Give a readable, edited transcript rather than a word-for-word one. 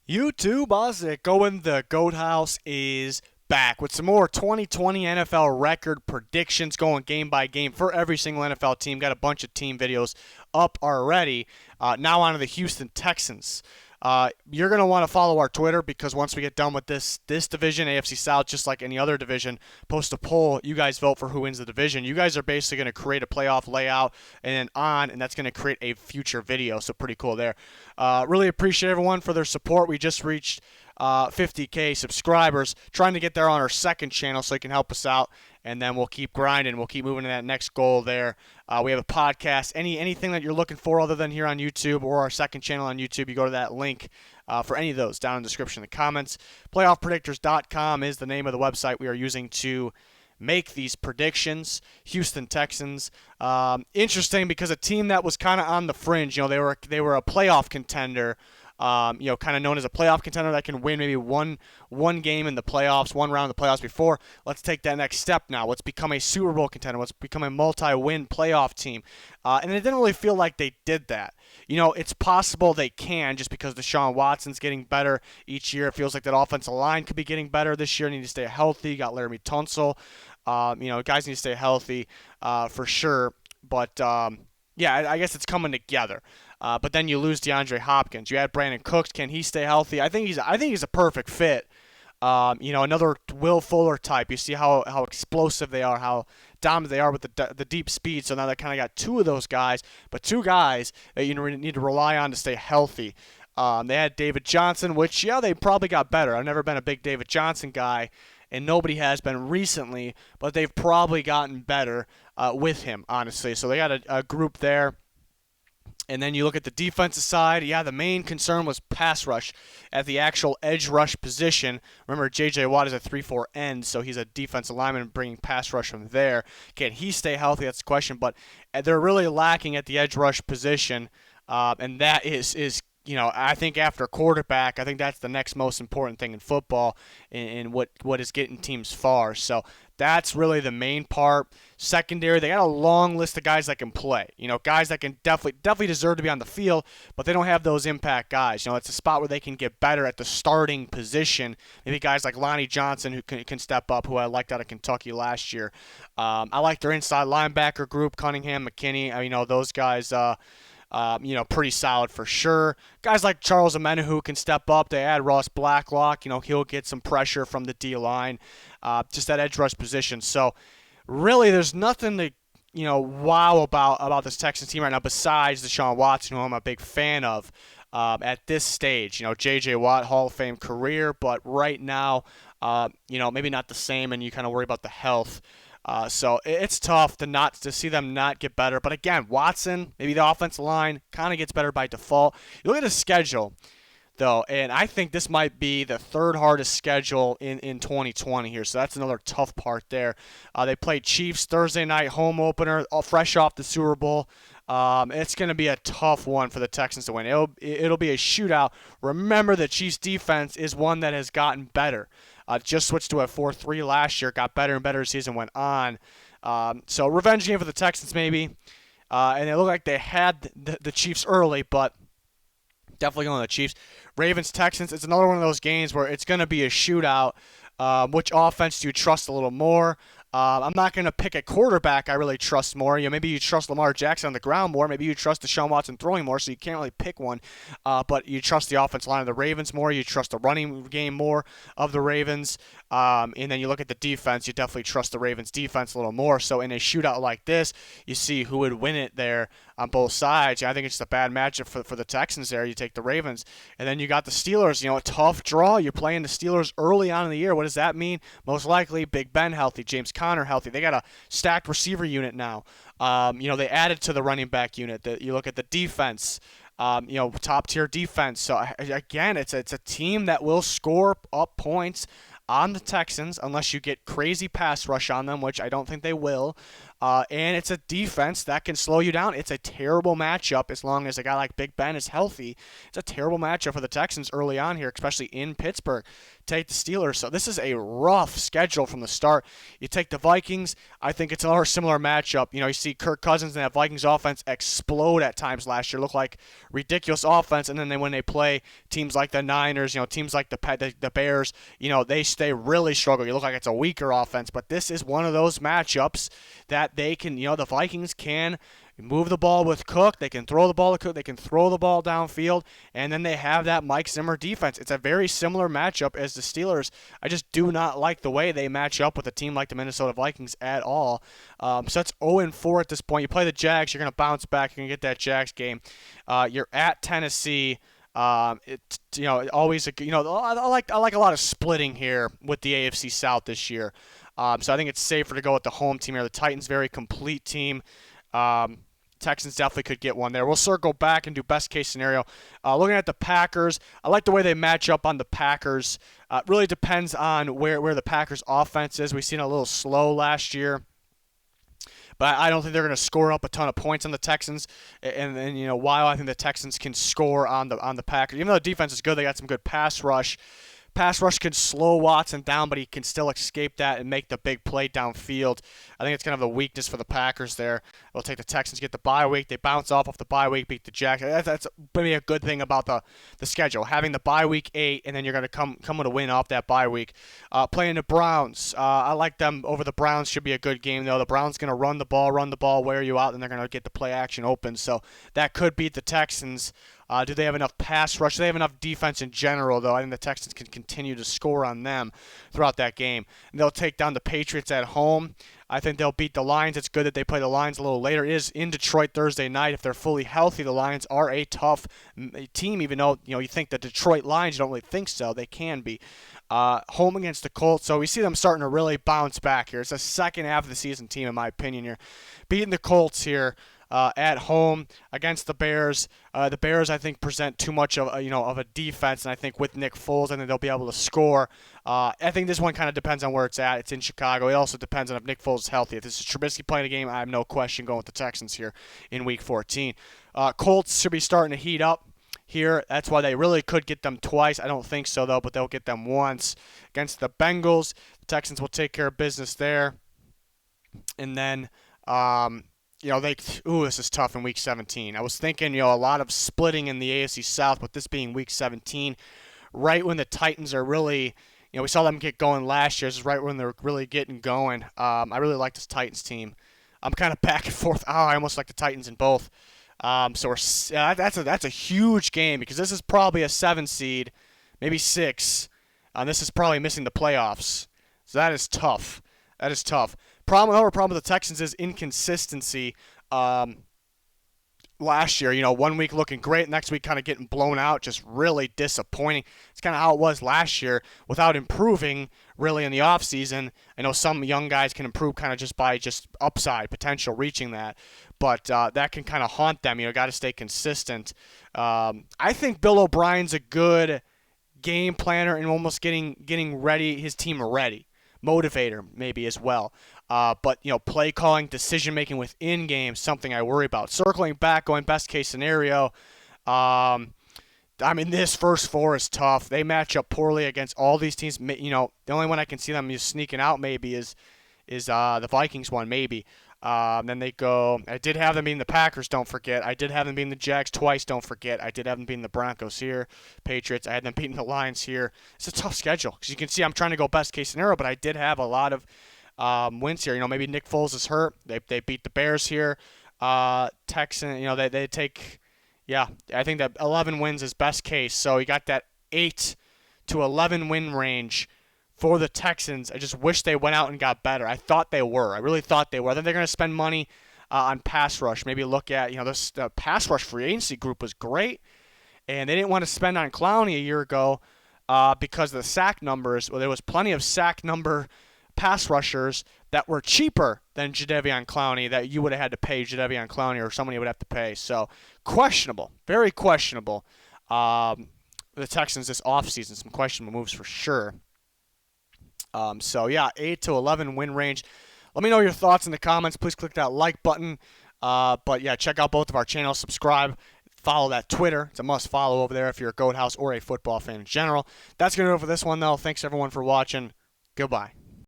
YouTube, how's it going? The Goat House is back with some more 2020 NFL record predictions going game by game for every single NFL team. Got a bunch of team videos up already. Now on to the Houston Texans. You're going to want to follow our Twitter because once we get done with this division, AFC South, just like any other division, post a poll. You guys vote for who wins the division. You guys are basically going to create a playoff layout and that's going to create a future video. So pretty cool there. Really appreciate everyone for their support. We just reached 50K subscribers, trying to get there on our second channel so you can help us out, and then we'll keep grinding. We'll keep moving to that next goal there. We have a podcast. Anything that you're looking for other than here on YouTube or our second channel on YouTube, you go to that link for any of those down in the description in the comments. PlayoffPredictors.com is the name of the website we are using to make these predictions. Houston Texans, interesting because a team that was kind of on the fringe. They were a playoff contender. Kind of known as a playoff contender that can win maybe one game in the playoffs, one round of the playoffs before. Let's take that next step now. Let's become a Super Bowl contender. Let's become a multi-win playoff team. And it didn't really feel like they did that. It's possible they can just because Deshaun Watson's getting better each year. It feels like that offensive line could be getting better this year. Need to stay healthy. Got Laramie Tunsil. Guys need to stay healthy for sure. But I guess it's coming together. But then you lose DeAndre Hopkins. You add Brandon Cooks. Can he stay healthy? I think he's a perfect fit. Another Will Fuller type. You see how explosive they are, how dominant they are with the deep speed. So now they kind of got two of those guys, but two guys that you need to rely on to stay healthy. They had David Johnson, which they probably got better. I've never been a big David Johnson guy, and nobody has been recently, but they've probably gotten better with him, honestly. So they got a group there. And then you look at the defensive side. The main concern was pass rush at the actual edge rush position. Remember, J.J. Watt is a 3-4 end, so he's a defensive lineman bringing pass rush from there. Can he stay healthy? That's the question. But they're really lacking at the edge rush position, and that is I think after quarterback, I think that's the next most important thing in football and what is getting teams far. So that's really the main part. Secondary, they got a long list of guys that can play. Guys that can definitely deserve to be on the field, but they don't have those impact guys. It's a spot where they can get better at the starting position. Maybe guys like Lonnie Johnson who can step up, who I liked out of Kentucky last year. I like their inside linebacker group, Cunningham, McKinney. Those guys. Pretty solid for sure. Guys like Charles Omenihu can step up. They add Ross Blacklock. He'll get some pressure from the D-line. Just that edge rush position. So, really, there's nothing to, wow about this Texans team right now besides Deshaun Watson, who I'm a big fan of at this stage. J.J. Watt, Hall of Fame career, but right now, maybe not the same, and you kind of worry about the health. So it's tough to see them not get better. But again, Watson, maybe the offensive line kind of gets better by default. You look at the schedule, though, and I think this might be the third hardest schedule in 2020 here. So that's another tough part there. They play Chiefs Thursday night home opener, fresh off the Super Bowl. It's going to be a tough one for the Texans to win. It'll be a shootout. Remember, the Chiefs defense is one that has gotten better. Just switched to a 4-3 last year, got better and better as the season went on. So revenge game for the Texans maybe. And it looked like they had the Chiefs early, but definitely going to the Chiefs. Ravens, Texans, it's another one of those games where it's going to be a shootout. Which offense do you trust a little more? I'm not going to pick a quarterback I really trust more. Maybe you trust Lamar Jackson on the ground more. Maybe you trust Deshaun Watson throwing more, so you can't really pick one. But you trust the offensive line of the Ravens more. You trust the running game more of the Ravens. And then you look at the defense. You definitely trust the Ravens defense a little more. So in a shootout like this, you see who would win it there on both sides. I think it's just a bad matchup for the Texans there. You take the Ravens. And then you got the Steelers. A tough draw. You're playing the Steelers early on in the year. What does that mean? Most likely Big Ben healthy, James Conner healthy. They got a stacked receiver unit now. They added to the running back unit. You look at the defense. Top tier defense. So again, it's a team that will score up points on the Texans unless you get crazy pass rush on them, which I don't think they will. And it's a defense that can slow you down. It's a terrible matchup as long as a guy like Big Ben is healthy. It's a terrible matchup for the Texans early on here, especially in Pittsburgh. Take the Steelers. So this is a rough schedule from the start. You take the Vikings. I think it's another similar matchup. You see Kirk Cousins and that Vikings offense explode at times last year. Look like ridiculous offense, and then when they play teams like the Niners, teams like the Bears, they really struggle. You look like it's a weaker offense, but this is one of those matchups that they can, the Vikings can move the ball with Cook. They can throw the ball to Cook. They can throw the ball downfield, and then they have that Mike Zimmer defense. It's a very similar matchup as the Steelers. I just do not like the way they match up with a team like the Minnesota Vikings at all. So it's 0-4 at this point. You play the Jags, you're going to bounce back. You're going to get that Jags game. You're at Tennessee. Always I like a lot of splitting here with the AFC South this year. So I think it's safer to go with the home team here. The Titans, very complete team. Texans definitely could get one there. We'll circle back and do best case scenario. Looking at the Packers, I like the way they match up on the Packers. It really depends on where the Packers offense is. We've seen a little slow last year, but I don't think they're going to score up a ton of points on the Texans. And while I think the Texans can score on the Packers, even though the defense is good, they got some good pass rush. Pass rush can slow Watson down, but he can still escape that and make the big play downfield. I think it's kind of the weakness for the Packers there. It'll take the Texans, get the bye week. They bounce off the bye week, beat the Jags. That's maybe a good thing about the schedule. Having the bye week 8, and then you're going to come with a win off that bye week. Playing the Browns. I like them over the Browns. Should be a good game, though. The Browns going to run the ball, wear you out, and they're going to get the play action open. So that could beat the Texans. Do they have enough pass rush? Do they have enough defense in general, though? I think the Texans can continue to score on them throughout that game. And they'll take down the Patriots at home. I think they'll beat the Lions. It's good that they play the Lions a little later. It is in Detroit Thursday night. If they're fully healthy, the Lions are a tough team, even though you think the Detroit Lions, you don't really think so. They can be. Home against the Colts. So we see them starting to really bounce back here. It's a second half of the season team, in my opinion, here. Beating the Colts here. At home against the Bears. The Bears, I think, present too much of a defense, and I think with Nick Foles, I think they'll be able to score. I think this one kind of depends on where it's at. It's in Chicago. It also depends on if Nick Foles is healthy. If this is Trubisky playing a game, I have no question going with the Texans here in Week 14. Colts should be starting to heat up here. That's why they really could get them twice. I don't think so, though, but they'll get them once. Against the Bengals, the Texans will take care of business there. And then this is tough in Week 17. I was thinking, a lot of splitting in the AFC South, but this being Week 17, right when the Titans are really, we saw them get going last year. This is right when they're really getting going. I really like this Titans team. I'm kind of back and forth. I almost like the Titans in both. That's a huge game because this is probably a 7 seed, maybe 6. This is probably missing the playoffs. So that is tough. Another problem with the Texans is inconsistency. Last year, 1 week looking great, next week kind of getting blown out, just really disappointing. It's kind of how it was last year without improving really in the offseason. I know some young guys can improve kind of just by just upside potential, reaching that. But that can kind of haunt them. Got to stay consistent. I think Bill O'Brien's a good game planner and almost getting ready, his team ready. Motivator maybe as well. But play calling, decision making within games, something I worry about. Circling back, going best case scenario. This first 4 is tough. They match up poorly against all these teams. The only one I can see them just sneaking out maybe is the Vikings one maybe. Then they go. I did have them beating the Packers, don't forget. I did have them beating the Jags twice, don't forget. I did have them beating the Broncos here, Patriots. I had them beating the Lions here. It's a tough schedule because you can see I'm trying to go best case scenario, but I did have a lot of wins here. Maybe Nick Foles is hurt. They beat the Bears here. Texans, they take. Yeah, I think that 11 wins is best case. So you got that 8 to 11 win range for the Texans. I just wish they went out and got better. I thought they were. I really thought they were. I think they're going to spend money on pass rush. Maybe look at, this pass rush free agency group was great, and they didn't want to spend on Clowney a year ago because of the sack numbers. Well, there was plenty of sack number pass rushers that were cheaper than Jadeveon Clowney that you would have had to pay Jadeveon Clowney or somebody would have to pay. So questionable, very questionable. The Texans this offseason, some questionable moves for sure. 8 to 11 win range. Let me know your thoughts in the comments. Please click that like button. But yeah, check out both of our channels. Subscribe. Follow that Twitter. It's a must follow over there if you're a Goat House or a football fan in general. That's going to do it for this one, though. Thanks, everyone, for watching. Goodbye.